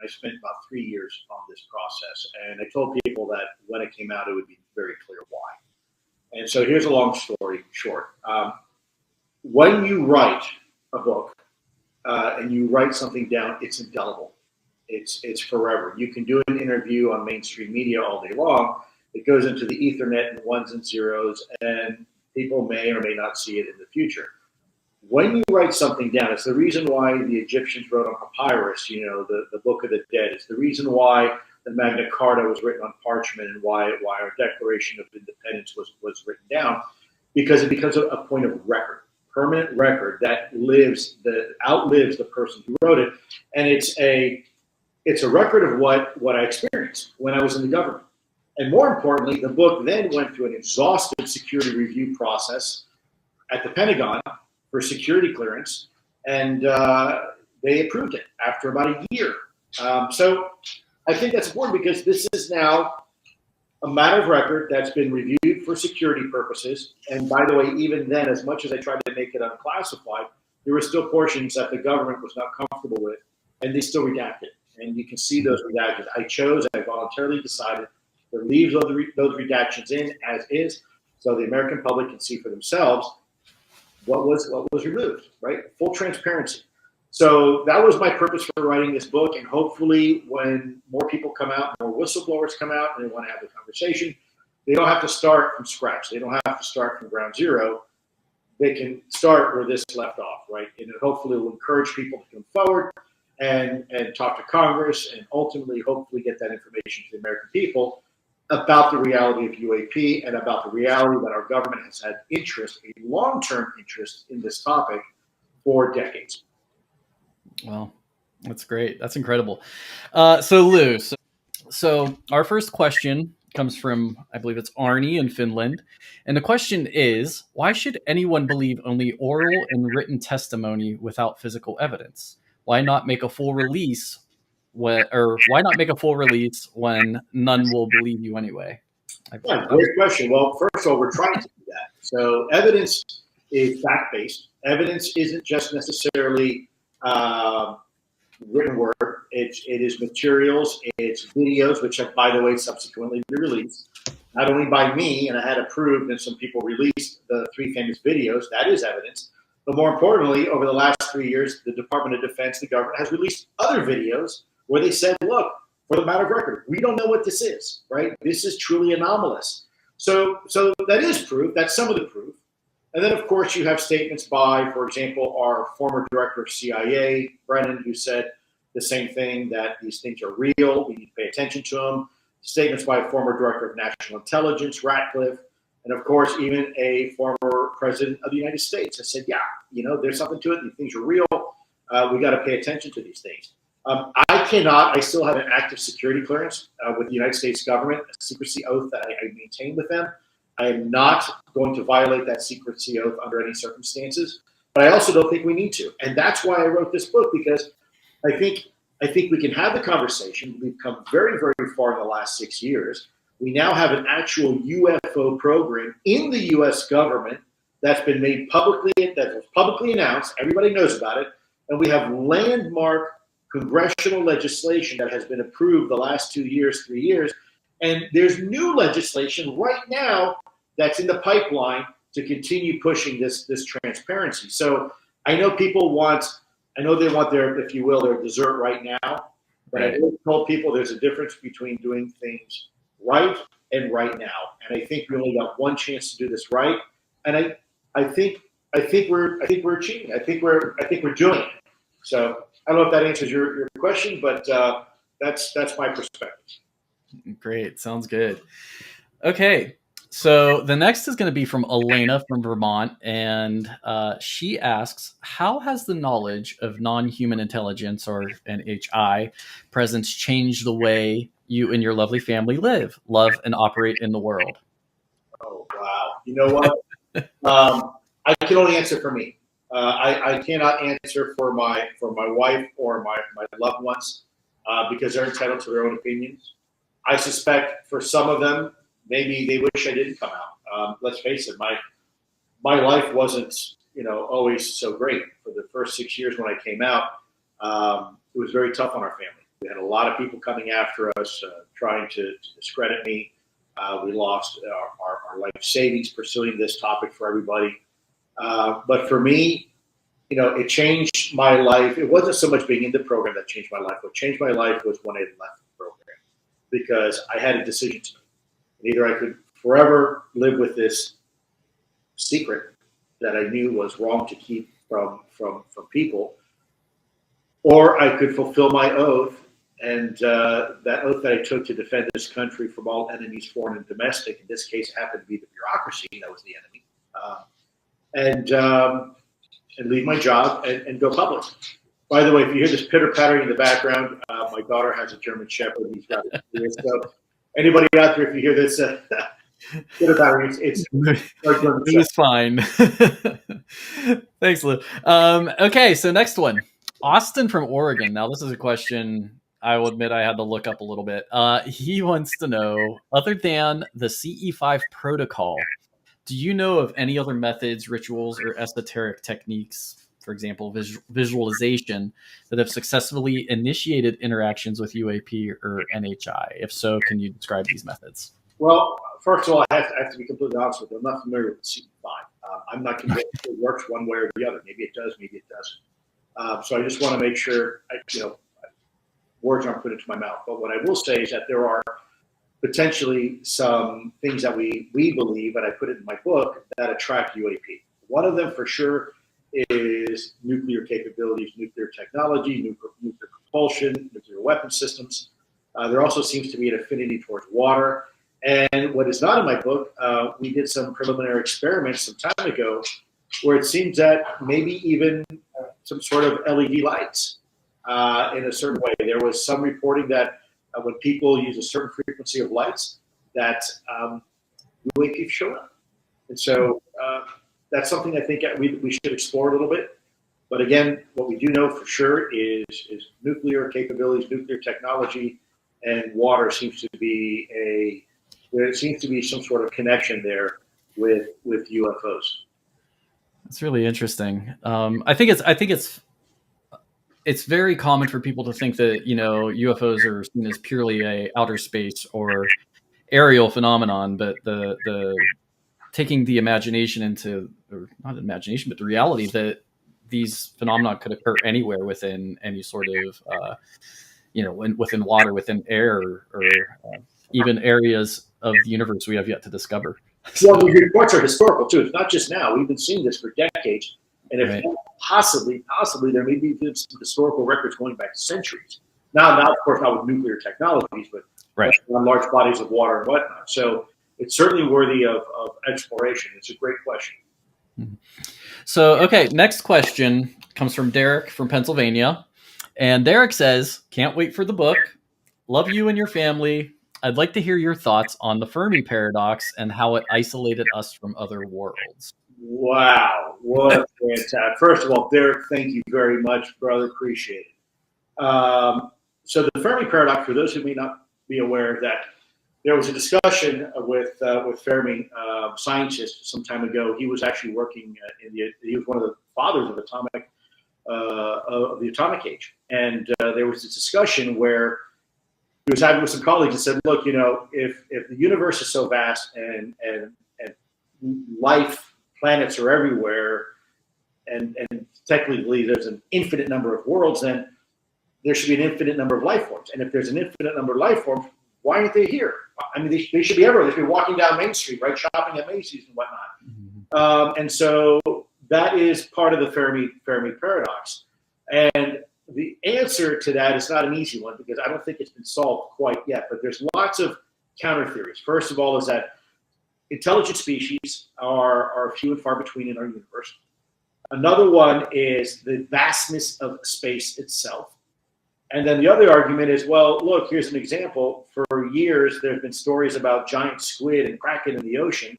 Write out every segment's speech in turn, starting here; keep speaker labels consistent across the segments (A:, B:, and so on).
A: I spent about 3 years on this process, and I told people that when it came out, it would be very clear why. And so here's a long story short. When you write a book and you write something down, it's indelible. It's forever. You can do an interview on mainstream media all day long. It goes into the Ethernet in ones and zeros, and people may or may not see it in the future. When you write something down, it's the reason why the Egyptians wrote on papyrus, the Book of the Dead. It's the reason why the Magna Carta was written on parchment and why our Declaration of Independence was written down, because it becomes a point of record, permanent record that outlives the person who wrote it. And it's a record of what I experienced when I was in the government. And more importantly, the book then went through an exhaustive security review process at the Pentagon for security clearance, and they approved it after about a year. So I think that's important because this is now a matter of record that's been reviewed for security purposes. And by the way, even then, as much as I tried to make it unclassified, there were still portions that the government was not comfortable with, and they still redacted. And you can see those redactions. I voluntarily decided to leave those redactions in as is, so the American public can see for themselves what was removed, right? Full transparency. So that was my purpose for writing this book, and hopefully when more people come out, more whistleblowers come out and they want to have the conversation, they don't have to start from scratch. They don't have to start from ground zero. They can start where this left off, right? And it hopefully will encourage people to come forward and talk to Congress and ultimately hopefully get that information to the American people about the reality of UAP and about the reality that our government has had interest, a long-term interest in this topic for decades.
B: Well, that's great. That's incredible. So Lou, so our first question comes from, I believe it's Arnie in Finland. And the question is, why should anyone believe only oral and written testimony without physical evidence? Why not make a full release when none will believe you anyway?
A: Yeah, great question. Well, first of all, we're trying to do that. So evidence is fact-based. Evidence isn't just necessarily written word. It is materials. It's videos, which have, by the way, subsequently been released, not only by me, and I had approved, and some people released the 3 famous videos. That is evidence. But more importantly, over the last 3 years, the Department of Defense, the government, has released other videos where they said, look, for the matter of record, we don't know what this is, right? This is truly anomalous. So that is proof. That's some of the proof. And then, of course, you have statements by, for example, our former director of CIA, Brennan, who said the same thing, that these things are real. We need to pay attention to them. Statements by a former director of national intelligence, Ratcliffe. And, of course, even a former president of the United States has said, yeah, there's something to it. These things are real. We got to pay attention to these things. I still have an active security clearance with the United States government, a secrecy oath that I maintain with them. I am not going to violate that secrecy oath under any circumstances, but I also don't think we need to. And that's why I wrote this book, because I think we can have the conversation. We've come very, very far in the last 6 years. We now have an actual UFO program in the U.S. government that's been made publicly, that was publicly announced. Everybody knows about it. And we have landmark congressional legislation that has been approved the last 2 years, 3 years. And there's new legislation right now that's in the pipeline to continue pushing this transparency. So I know they want their, if you will, their dessert right now. But I've always told people there's a difference between doing things right and right now. And I think we only got one chance to do this right. And I think we're achieving. I think we're doing it. So I don't know if that answers your question, but that's my perspective.
B: Great. Sounds good. Okay. So the next is going to be from Elena from Vermont. And she asks, how has the knowledge of non-human intelligence, or NHI, presence changed the way you and your lovely family live, love, and operate in the world?
A: Oh, wow. You know what? I can only answer for me. I cannot answer for my wife or my loved ones because they're entitled to their own opinions. I suspect for some of them, maybe they wish I didn't come out. Let's face it, my life wasn't always so great. For the first 6 years when I came out, it was very tough on our family. We had a lot of people coming after us, trying to discredit me. We lost our life savings pursuing this topic for everybody. But for me, it changed my life. It wasn't so much being in the program that changed my life. What changed my life was when I left the program, because I had a decision to make. And either I could forever live with this secret that I knew was wrong to keep from people, or I could fulfill my oath, and that oath that I took to defend this country from all enemies, foreign and domestic. In this case, it happened to be the bureaucracy that was the enemy, and leave my job and go public. By the way, if you hear this pitter pattering in the background, my daughter has a German Shepherd. He's got it. So anybody out there, if you hear this pitter pattering, it's
B: It's fine. Thanks, Lou. Okay, so next one. Austin from Oregon. Now, this is a question I will admit I had to look up a little bit. He wants to know, other than the CE5 protocol, do you know of any other methods, rituals, or esoteric techniques, for example, visualization, that have successfully initiated interactions with UAP or NHI? If so, can you describe these methods?
A: Well, first of all, I have to be completely honest with you. I'm not familiar with the CE5. I'm not convinced it works one way or the other. Maybe it does, maybe it doesn't. So I just want to make sure, words aren't put into my mouth. But what I will say is that there are potentially some things that we believe, and I put it in my book, that attract UAP. One of them for sure is nuclear capabilities, nuclear technology, nuclear propulsion, nuclear weapon systems. There also seems to be an affinity towards water. And what is not in my book, we did some preliminary experiments some time ago where it seems that maybe even some sort of LED lights in a certain way. There was some reporting that when people use a certain frequency of lights, that UAP show up. And so that's something I think we should explore a little bit. But again, what we do know for sure is nuclear capabilities, nuclear technology, and water seems to be there seems to be some sort of connection there with UFOs.
B: That's really interesting. I think it's very common for people to think that UFOs are seen as purely a outer space or aerial phenomenon, but the taking the imagination into, or not imagination, but the reality that these phenomena could occur anywhere within any sort of within water, within air, or even areas of the universe we have yet to discover.
A: Well, the reports are historical too. It's not just now. We've been seeing this for decades, and if
B: Right.
A: possibly there may be some historical records going back centuries. Now, of course, not with nuclear technologies, but
B: Right.
A: on large bodies of water and whatnot. So it's certainly worthy of exploration. It's a great question.
B: So, okay, next question comes from Derek from Pennsylvania. And Derek says, can't wait for the book. Love you and your family. I'd like to hear your thoughts on the Fermi paradox and how it isolated us from other worlds.
A: Wow, what fantastic. First of all, Derek, thank you very much, brother. Appreciate it. So the Fermi paradox, for those who may not be aware, that there was a discussion with Fermi scientists some time ago. He was actually working he was one of the fathers of the atomic age, and there was this discussion where he was having with some colleagues and said, look, if the universe is so vast and life, planets are everywhere, and technically there's an infinite number of worlds, then there should be an infinite number of life forms. And if there's an infinite number of life forms, why aren't they here? I mean, they should be everywhere. They should be walking down Main Street, right, shopping at Macy's and whatnot. Mm-hmm. And so that is part of the Fermi paradox. And the answer to that is not an easy one, because I don't think it's been solved quite yet. But there's lots of counter theories. First of all is that intelligent species are few and far between in our universe. Another one is the vastness of space itself. And then the other argument is, well, look, here's an example. For years, there have been stories about giant squid and kraken in the ocean.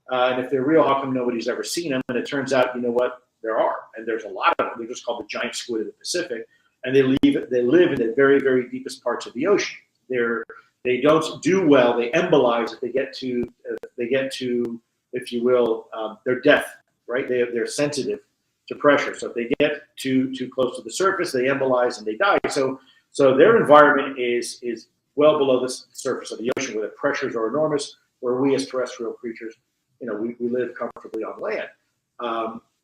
A: And if they're real, how come nobody's ever seen them? And it turns out, you know what? There are. And there's a lot of them. They're just called the giant squid of the Pacific. And they live in the very, very deepest parts of the ocean. They don't do well. They embolize if they get to, if you will, their death, right? They're sensitive to pressure. So if they get too close to the surface, they embolize and they die. So So their environment is well below the surface of the ocean, where the pressures are enormous, where we as terrestrial creatures, we live comfortably on land.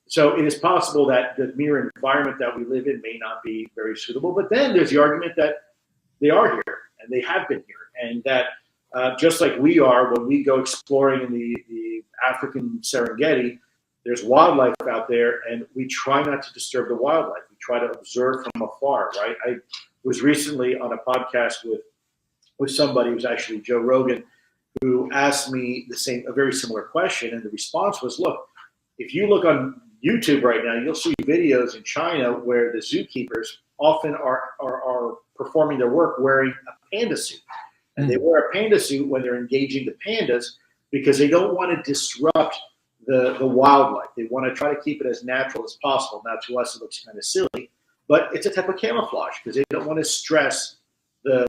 A: So it is possible that the mere environment that we live in may not be very suitable. But then there's the argument that they are here and they have been here, and that just like we are, when we go exploring in the African Serengeti, there's wildlife out there, and we try not to disturb the wildlife. We try to observe from afar, right? I was recently on a podcast with somebody, who was actually Joe Rogan, who asked me a very similar question, and the response was, look, if you look on YouTube right now, you'll see videos in China where the zookeepers often are performing their work wearing a panda suit. And they wear a panda suit when they're engaging the pandas because they don't want to disrupt the wildlife. They want to try to keep it as natural as possible. Now, to us, it looks kind of silly, but it's a type of camouflage because they don't want to stress the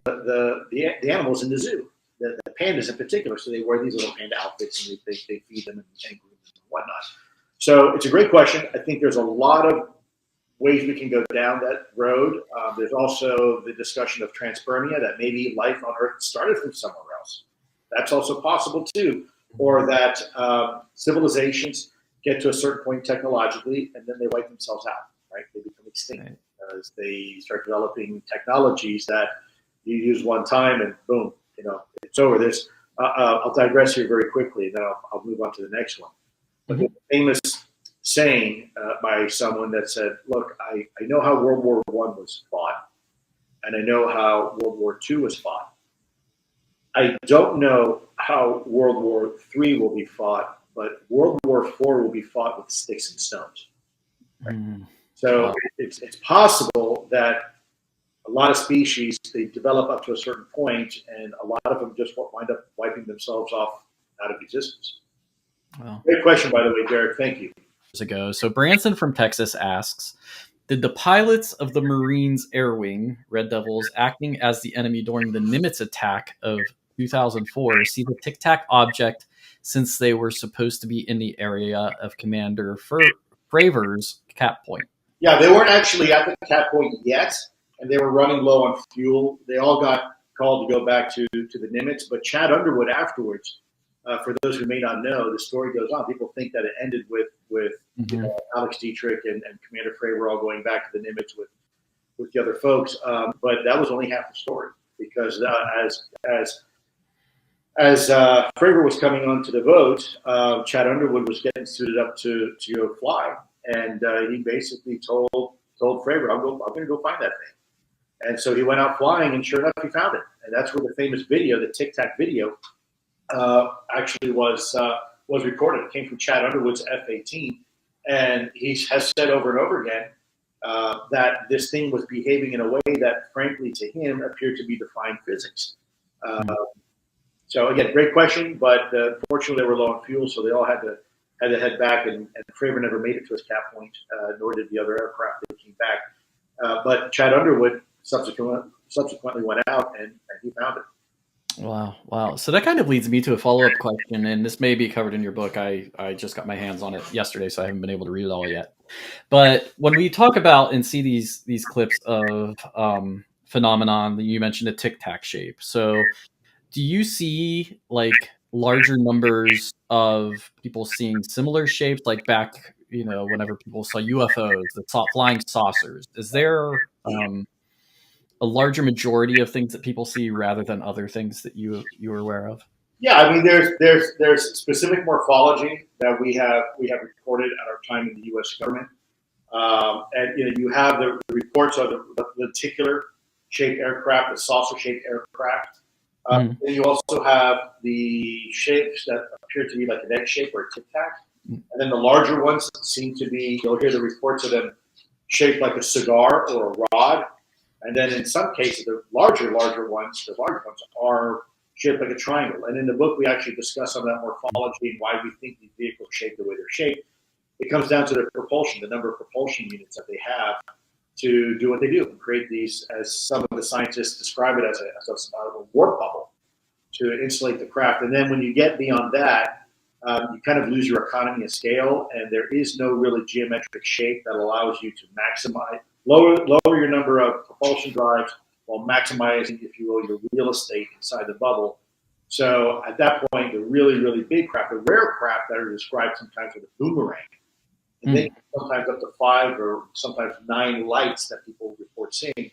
A: animals in the zoo, the pandas in particular. So they wear these little panda outfits, and they feed them and groom them and whatnot. So it's a great question. I think there's a lot of ways we can go down that road. There's also the discussion of transpermia, that maybe life on Earth started from somewhere else. That's also possible too. Or that civilizations get to a certain point technologically and then they wipe themselves out, right? They become extinct as they start developing technologies that you use one time and boom, it's over. I'll digress here very quickly, and then I'll move on to the next one. But the famous saying by someone that said, look, I know how World War I was fought, and I know how World War II was fought. I don't know how World War III will be fought, but World War IV will be fought with sticks and stones. Right? So it's possible that a lot of species, they develop up to a certain point, and a lot of them just wind up wiping themselves off out of existence. Wow. Great question, by the way, Derek. Thank you.
B: Ago. So Branson from Texas asks, did the pilots of the Marines Air Wing, Red Devils, acting as the enemy during the Nimitz attack of 2004, see the Tic Tac object since they were supposed to be in the area of Commander Fravor's cap point?
A: Yeah, they weren't actually at the cap point yet, and they were running low on fuel. They all got called to go back to the Nimitz, but Chad Underwood afterwards, for those who may not know, the story goes on. People think that it ended with Alex Dietrich and Commander Fravor all going back to the Nimitz with the other folks, but that was only half the story, because as Fravor was coming onto the boat, Chad Underwood was getting suited up to go fly, and he basically told Fravor, I'm going to go find that thing. And so he went out flying, and sure enough, he found it. And that's where the famous video, the Tic Tac video, actually was recorded. It came from Chad Underwood's F-18, and he has said over and over again that this thing was behaving in a way that, frankly, to him, appeared to be defying physics. So again, great question, but fortunately they were low on fuel, so they all had to head back, and Fravor never made it to his cap point, nor did the other aircraft that came back. But Chad Underwood subsequently went out, and he found it.
B: Wow. So that kind of leads me to a follow-up question, and this may be covered in your book. I just got my hands on it yesterday, so I haven't been able to read it all yet. But when we talk about and see these clips of phenomenon, you mentioned a Tic Tac shape. So do you see like larger numbers of people seeing similar shapes, like back, whenever people saw UFOs, the flying saucers? Is there a larger majority of things that people see rather than other things that you were aware of?
A: Yeah, I mean, there's specific morphology that we have recorded at our time in the U.S. government, and you have the reports of the lenticular shaped aircraft, the saucer shaped aircraft. Then you also have the shapes that appear to be like an egg shape or a tic tac, and then the larger ones seem to be. You'll hear the reports of them shaped like a cigar or a rod. And then in some cases, the larger ones are shaped like a triangle. And in the book, we actually discuss some of that morphology and why we think these vehicles shape the way they're shaped. It comes down to their propulsion, the number of propulsion units that they have to do what they do and create these, as some of the scientists describe it, as a warp bubble to insulate the craft. And then when you get beyond that, you kind of lose your economy of scale, and there is no really geometric shape that allows you to maximize, lower your number of propulsion drives while maximizing, if you will, your real estate inside the bubble. So at that point, the really, really big craft, the rare craft that are described sometimes with a boomerang, and then sometimes up to 5 or sometimes 9 lights that people report seeing.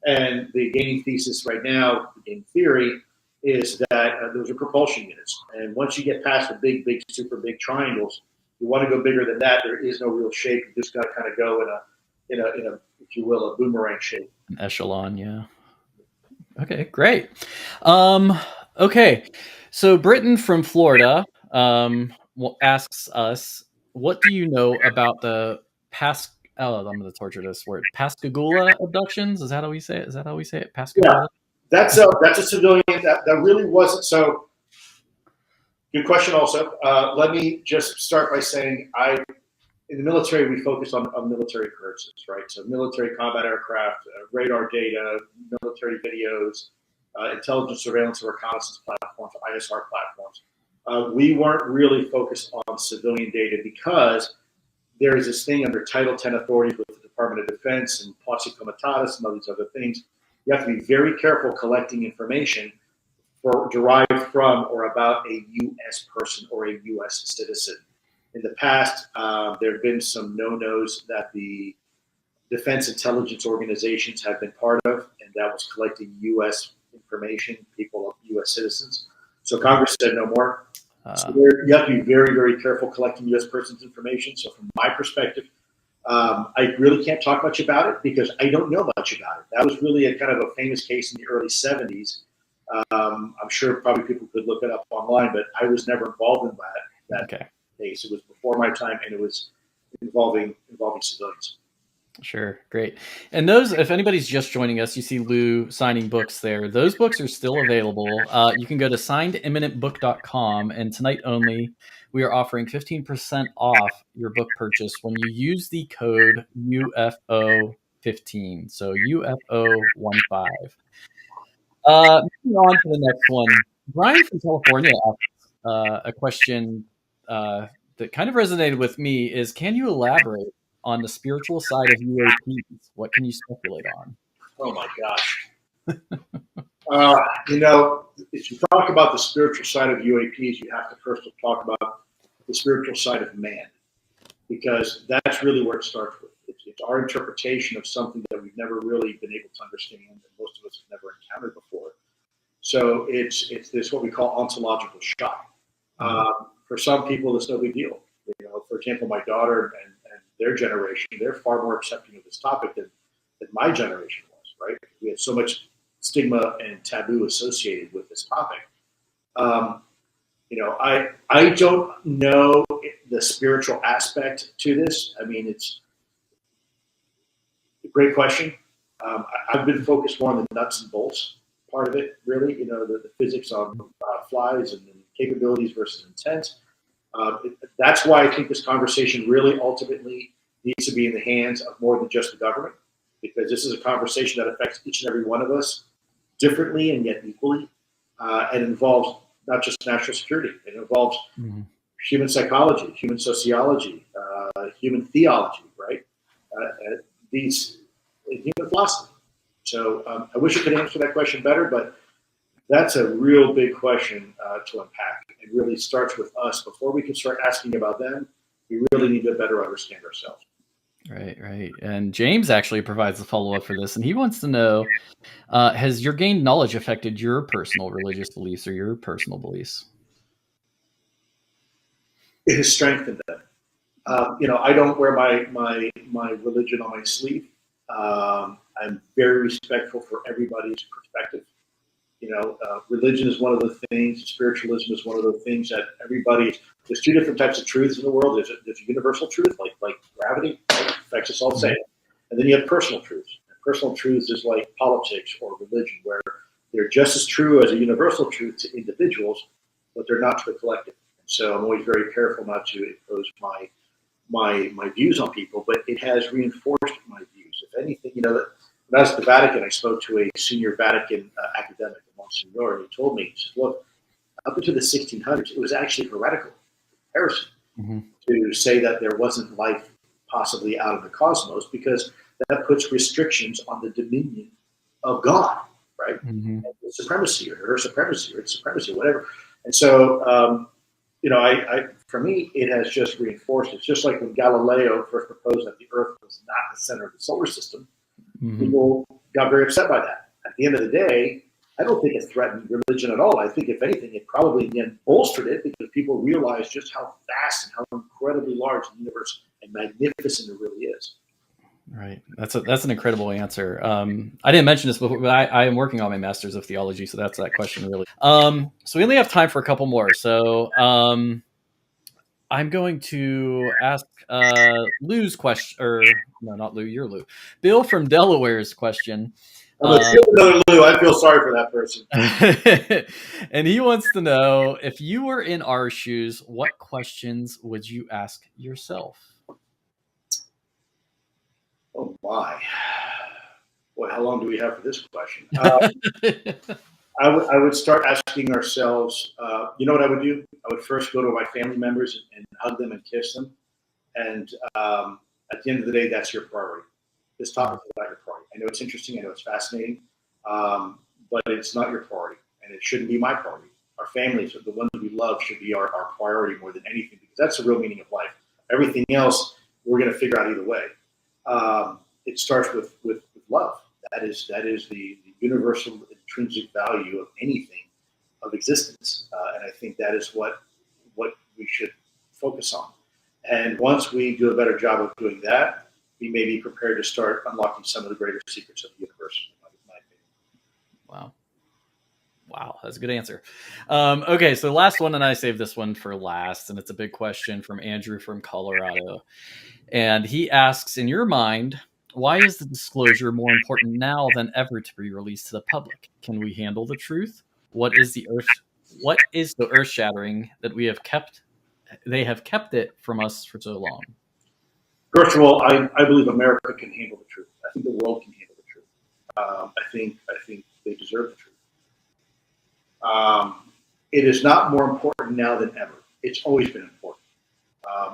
A: And the gaming thesis right now, the game theory, is that those are propulsion units. And once you get past the big, super big triangles, you want to go bigger than that. There is no real shape. You just got to kind of go in a, if you will, a boomerang shape.
B: An echelon, yeah. Okay, great. Okay, so Britton from Florida asks us, what do you know about the I'm going to torture this word. Pascagoula abductions? Is that how we say it? Pascagoula?
A: Yeah, that's a civilian. That really wasn't so. Good question. Also, let me just start by saying in the military, we focus on military occurrences, right? So military combat aircraft, radar data, military videos, intelligence, surveillance, and reconnaissance platforms, ISR platforms. We weren't really focused on civilian data because there is this thing under Title 10 authorities with the Department of Defense and Posse Comitatus and all these other things. You have to be very careful collecting information derived from or about a U.S. person or a U.S. citizen. In the past, there have been some no-nos that the defense intelligence organizations have been part of, and that was collecting U.S. information, people of U.S. citizens. So Congress said no more. So you have to be very, very careful collecting U.S. persons' information. So from my perspective, I really can't talk much about it because I don't know much about it. That was really a kind of a famous case in the early 70s. I'm sure probably people could look it up online, but I was never involved in that case. It was before my time, and it was involving civilians.
B: Sure, great. And those, if anybody's just joining us, you see Lou signing books there. Those books are still available. You can go to signedimminentbook.com, and tonight only, we are offering 15% off your book purchase when you use the code UFO15. So UFO15. Moving on to the next one. Brian from California asked a question that kind of resonated with me is, can you elaborate on the spiritual side of UAPs? What can you speculate on?
A: Oh my gosh. If you talk about the spiritual side of UAPs, you have to first talk about the spiritual side of man, because that's really where it starts with. It's our interpretation of something that we've never really been able to understand, and most of us have never encountered before. So it's this what we call ontological shock. For some people, it's no big deal. For example, my daughter and their generation, they're far more accepting of this topic than my generation was, right? We had so much stigma and taboo associated with this topic. I don't know the spiritual aspect to this. I mean, it's a great question. I've been focused more on the nuts and bolts part of it, really, the physics on flies and capabilities versus intent. That's why I think this conversation really ultimately needs to be in the hands of more than just the government, because this is a conversation that affects each and every one of us differently and yet equally, and involves not just national security. It involves human psychology, human sociology, human theology, right? Human philosophy. So I wish I could answer that question better, but that's a real big question to unpack. It really starts with us. Before we can start asking about them, we really need to better understand ourselves.
B: Right. And James actually provides a follow-up for this, and he wants to know, has your gained knowledge affected your personal religious beliefs or your personal beliefs?
A: It has strengthened them. I don't wear my religion on my sleeve. I'm very respectful for everybody's perspective. Religion is one of the things, spiritualism is one of the things that there's two different types of truths in the world. There's a universal truth, like gravity, right? Affects us all the same. And then you have personal truths. And personal truths is like politics or religion, where they're just as true as a universal truth to individuals, but they're not to the collective. And so I'm always very careful not to impose my views on people, but it has reinforced my views. If anything, when I was at the Vatican, I spoke to a senior Vatican academic, Monsignor, and he told me, he said, look, up until the 1600s, it was actually heretical, heresy, to say that there wasn't life possibly out of the cosmos, because that puts restrictions on the dominion of God, right?
B: Mm-hmm.
A: Supremacy or her supremacy or its supremacy, whatever. And so, for me, it has just reinforced. It's just like when Galileo first proposed that the Earth was not the center of the solar system.
B: Mm-hmm.
A: People got very upset by that. At the end of the day, I don't think it threatened religion at all. I think, if anything, it probably in the end bolstered it because people realized just how vast and how incredibly large the universe and magnificent it really is.
B: Right. That's an incredible answer. I didn't mention this before, but I am working on my master's of theology, so that's that question really. So we only have time for a couple more. So I'm going to ask Lou's question, or no, not Lou, you're Lou. Bill from Delaware's question.
A: Another Lou. I feel sorry for that person.
B: And he wants to know, if you were in our shoes, what questions would you ask yourself?
A: Oh my! Boy, how long do we have for this question? I would start asking ourselves. You know what I would do? I would first go to my family members and hug them and kiss them. And at the end of the day, that's your priority. This topic is not your priority. I know it's interesting. I know it's fascinating, but it's not your priority, and it shouldn't be my priority. Our families, the ones we love, should be our priority more than anything, because that's the real meaning of life. Everything else, we're going to figure out either way. It starts with love. That is the universal intrinsic value of anything, of existence, and I think that is what we should focus on. And once we do a better job of doing that, we may be prepared to start unlocking some of the greater secrets of the universe, in my opinion.
B: Wow, that's a good answer. Okay, so the last one, and I saved this one for last, and it's a big question from Andrew from Colorado. And he asks, in your mind, why is the disclosure more important now than ever to be released to the public? Can we handle the truth? What is the earth shattering that they have kept it from us for so long?
A: First of all, I believe America can handle the truth. I think the world can handle the truth. I think they deserve the truth. It is not more important now than ever. It's always been important.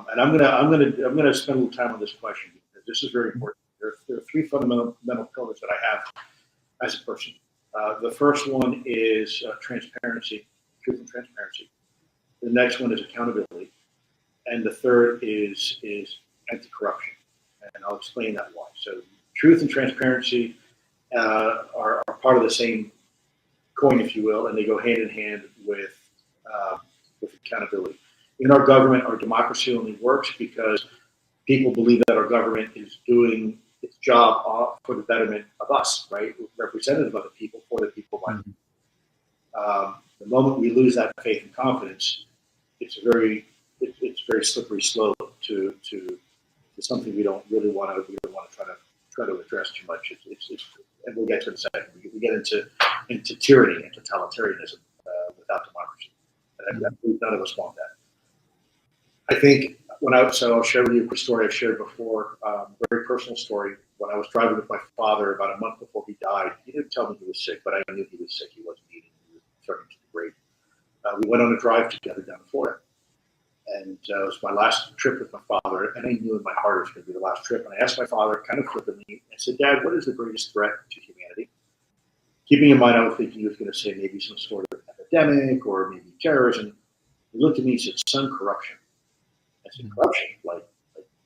A: And I'm gonna spend a little time on this question because this is very important. There are three fundamental pillars that I have as a person. The first one is transparency, truth and transparency. The next one is accountability, and the third is anti-corruption. And I'll explain that why. So, truth and transparency are part of the same coin, if you will, and they go hand in hand with accountability. In our government, our democracy only works because people believe that our government is doing its job for the betterment of us, right? We're representative of the people, for the people, by the people. The moment we lose that faith and confidence, it's very slippery slope to something we don't really want to try to address too much. And we'll get to it in a second. We get into tyranny and totalitarianism without democracy. And I believe none of us want that. I think so I'll share with you a story I've shared before, very personal story. When I was driving with my father about a month before he died, he didn't tell me he was sick, but I knew he was sick. He wasn't eating. He was starting to degrade. We went on a drive together down to Florida. And it was my last trip with my father, and I knew in my heart it was going to be the last trip. And I asked my father, kind of flippantly, I said, Dad, what is the greatest threat to humanity? Keeping in mind, I was thinking he was going to say maybe some sort of epidemic or maybe terrorism. He looked at me and said, son, corruption. I said, corruption? Like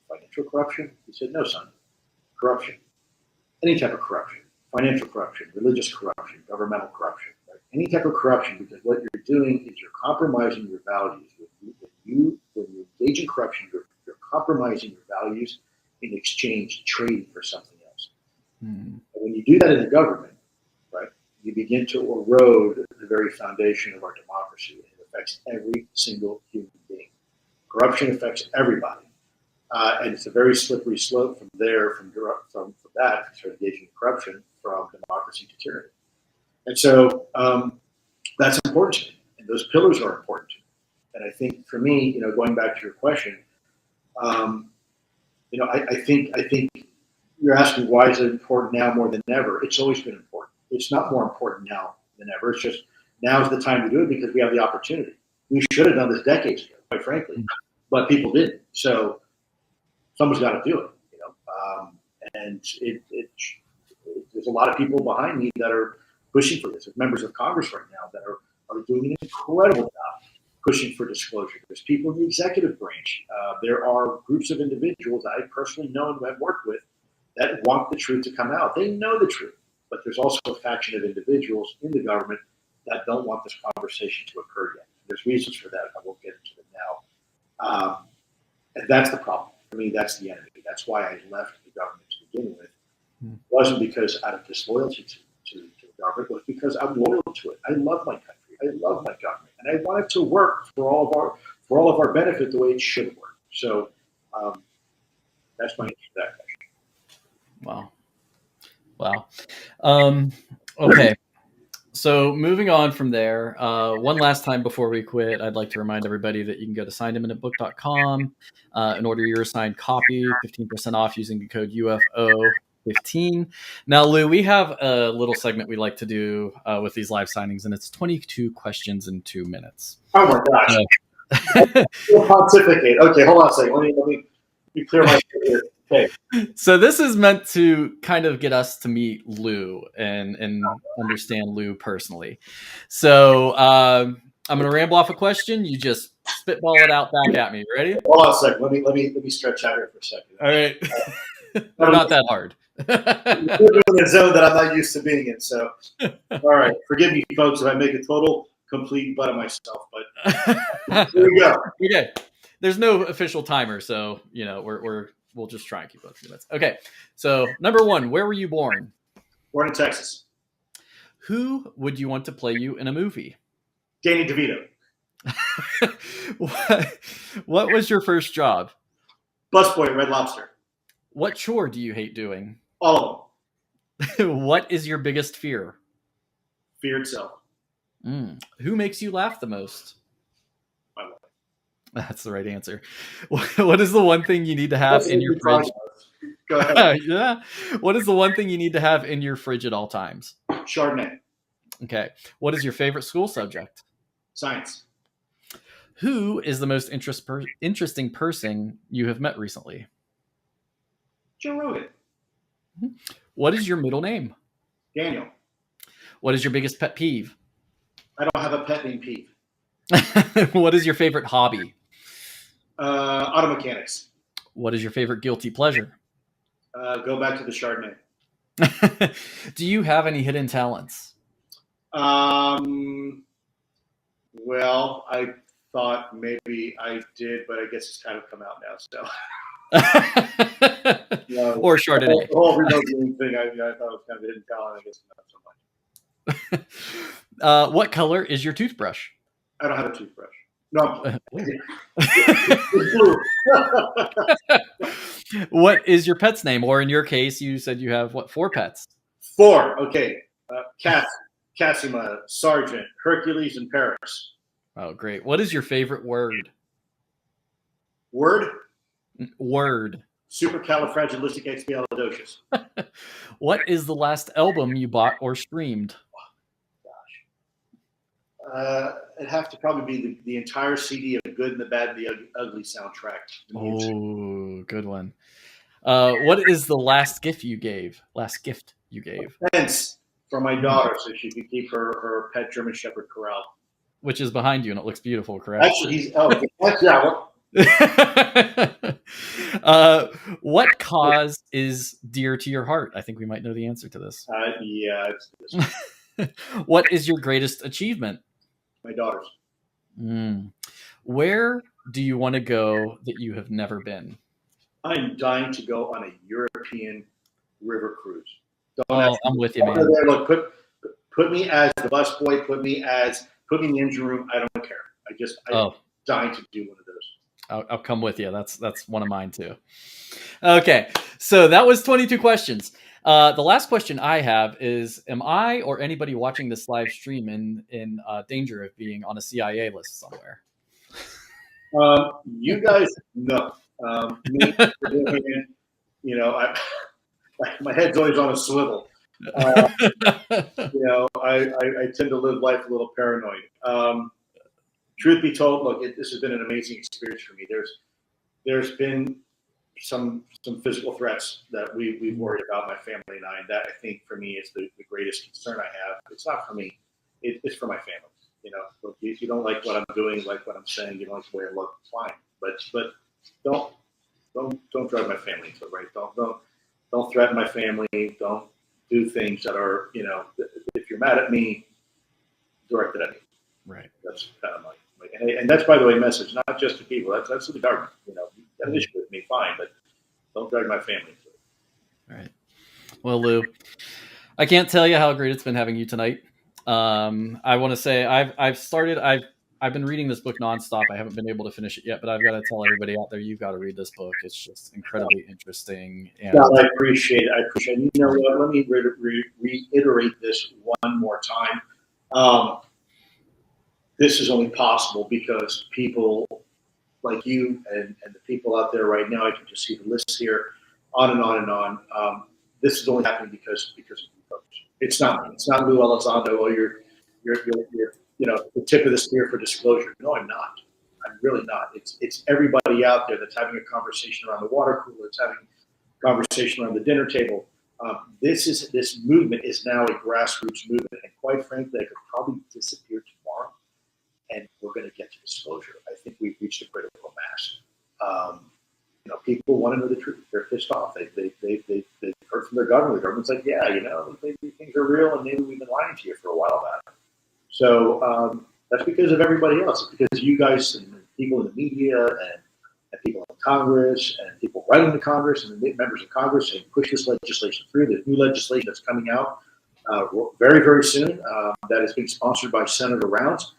A: financial corruption? He said, no, son, corruption. Any type of corruption. Financial corruption, religious corruption, governmental corruption. Right? Any type of corruption, because what you're doing is you're compromising your values. When you engage in corruption, you're compromising your values in exchange, trading for something else. And when you do that in the government, right, you begin to erode the very foundation of our democracy. It affects every single human being. Corruption affects everybody. And it's a very slippery slope from there, from that, start engaging in corruption, from democracy to tyranny. And so that's important to me. And those pillars are important to me. And I think for me, going back to your question, I think you're asking why is it important now more than ever? It's always been important. It's not more important now than ever. It's just now's the time to do it because we have the opportunity. We should have done this decades ago, quite frankly, but people didn't. So someone's got to do it, and there's a lot of people behind me that are pushing for this. There's members of Congress right now that are doing an incredible job pushing for disclosure. There's people in the executive branch. There are groups of individuals I personally know and have worked with that want the truth to come out. They know the truth, but there's also a faction of individuals in the government that don't want this conversation to occur yet. There's reasons for that. I won't get into them now. And that's the problem. For me, that's the enemy. That's why I left the government to begin with. It wasn't because out of disloyalty to the government, it was because I'm loyal to it. I love my country. I love my government. And I want it to work for all of our benefit the way it should work. So that's my answer to that question.
B: Wow. Okay. So moving on from there, one last time before we quit, I'd like to remind everybody that you can go to signedimminentbook.com and order your signed copy, 15% off using the code UFO15. Now, Lou, we have a little segment we like to do with these live signings, and it's 22 questions in 2 minutes.
A: Oh my gosh. Pontificate. Okay, hold on a second. Let me clear my throat here. Okay.
B: So this is meant to kind of get us to meet Lou and understand Lou personally. So I'm going to ramble off a question. You just spitball it out back at me. Ready?
A: Hold on a second. Let me stretch out here for a second.
B: All right. Not that hard.
A: You're in a zone that I'm not used to being in. So, all right. Forgive me, folks, if I make a total complete butt of myself. But here we go.
B: Okay. There's no official timer, so we'll just try and keep it 2 minutes. Okay. So number one, where were you born?
A: Born in Texas.
B: Who would you want to play you in a movie?
A: Danny DeVito.
B: What was your first job?
A: Busboy at Red Lobster.
B: What chore do you hate doing?
A: All
B: of them. What is your biggest fear?
A: Fear itself.
B: Who makes you laugh the most?
A: My wife.
B: That's the right answer. What is the one thing you need to have in your fridge?
A: Go ahead.
B: Yeah. What is the one thing you need to have in your fridge at all times?
A: Chardonnay.
B: Okay. What is your favorite school subject?
A: Science.
B: Who is the most interesting person you have met recently?
A: Joe Rogan.
B: What is your middle name?
A: Daniel.
B: What is your biggest pet peeve?
A: I don't have a pet named Pete.
B: What is your favorite hobby?
A: Auto mechanics.
B: What is your favorite guilty pleasure?
A: Go back to the Chardonnay.
B: Do you have any hidden talents?
A: Well, I thought maybe I did, but I guess it's kind of come out now. So.
B: Or Chardonnay.
A: The whole remote viewing thing, I thought it was kind of a hidden talent. I guess not so much.
B: What color is your toothbrush?
A: I don't have a toothbrush. No.
B: What is your pet's name? Or in your case, you said you have, 4 pets?
A: 4. Okay. Cassima, Sergeant, Hercules, and Paris.
B: Oh, great. What is your favorite word?
A: Word?
B: Word.
A: Supercalifragilisticexpialidocious.
B: What is the last album you bought or streamed?
A: It'd have to probably be the entire CD of Good and the Bad and the Ugly soundtrack.
B: Oh, good one. What is the last gift you gave?
A: Fence for my daughter so she could keep her pet German Shepherd corral.
B: Which is behind you, and it looks beautiful, correct?
A: Actually,
B: what cause is dear to your heart? I think we might know the answer to this.
A: Yeah. It's
B: What is your greatest achievement?
A: My daughters.
B: Where do you want to go that you have never been?
A: I'm dying to go on a European river cruise.
B: I'm with you, man.
A: Look, put me as the busboy. Put me in the engine room. I don't care. I'm dying to do one of those.
B: I'll come with you. That's one of mine too. Okay, so that was 22 questions. The last question I have is, am I or anybody watching this live stream in danger of being on a CIA list somewhere?
A: You guys know. Me, my head's always on a swivel. I tend to live life a little paranoid. Truth be told, look, this has been an amazing experience for me. There's been some physical threats that we've worried about, my family and I. And that, I think, for me, is the greatest concern I have. It's not for me; it's for my family. You know, if you don't like what I'm doing, like what I'm saying, you don't like the way I look, fine. But don't drive my family into it, right? Don't threaten my family. Don't do things that are, if you're mad at me, direct it at me.
B: Right.
A: That's kind of and that's, by the way, a message not just to people. That's to the government. You got an issue with me, fine, but don't drag my family into it.
B: All right. Well, Lou, I can't tell you how great it's been having you tonight. I want to say I've been reading this book nonstop. I haven't been able to finish it yet, but I've got to tell everybody out there, you've got to read this book. It's just incredibly interesting. And
A: I appreciate it. You know what? Let me reiterate this one more time. This is only possible because people like you and the people out there right now, I can just see the list here, on and on and on. This is only happening because of you folks. It's not me. It's not Lou Elizondo. Oh, you're the tip of the spear for disclosure. No, I'm not. I'm really not. It's everybody out there that's having a conversation around the water cooler. It's having a conversation around the dinner table. This movement is now a grassroots movement, and quite frankly, it could probably disappear tomorrow, and we're going to get to disclosure. I think we've reached a critical mass. People want to know the truth. They're pissed off. They've heard from their government. The government's like, yeah, maybe things are real, and maybe we've been lying to you for a while about it. So that's because of everybody else. It's because of you guys and people in the media and people in Congress and people writing to Congress and the members of Congress saying push this legislation through. There's new legislation that's coming out very, very soon that is being sponsored by Senator Rounds.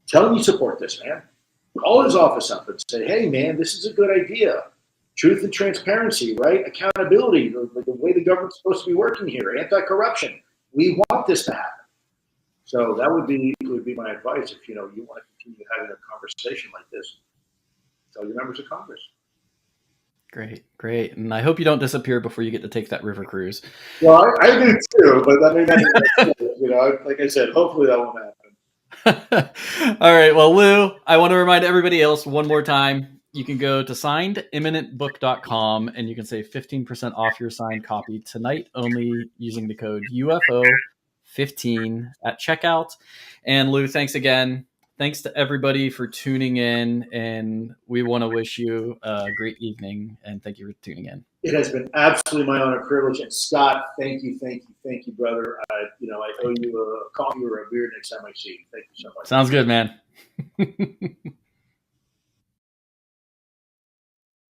A: Tell him you support this, man. Call his office up and say, hey, man, this is a good idea. Truth and transparency, right? Accountability, the way the government's supposed to be working here, anti-corruption. We want this to happen. So that would be my advice. If you want to continue having a conversation like this, tell your members of Congress.
B: Great. And I hope you don't disappear before you get to take that river cruise.
A: Well, I do too, but I mean, like I said, hopefully that won't happen.
B: All right. Well, Lou, I want to remind everybody else one more time. You can go to signedimminentbook.com and you can save 15% off your signed copy tonight only using the code UFO15 at checkout. And Lou, thanks again. Thanks to everybody for tuning in, and we want to wish you a great evening, and thank you for tuning in.
A: It has been absolutely my honor, privilege, and Scott, thank you, brother. I owe you a coffee or a beer next time I see you. Thank you so much.
B: Sounds good, man.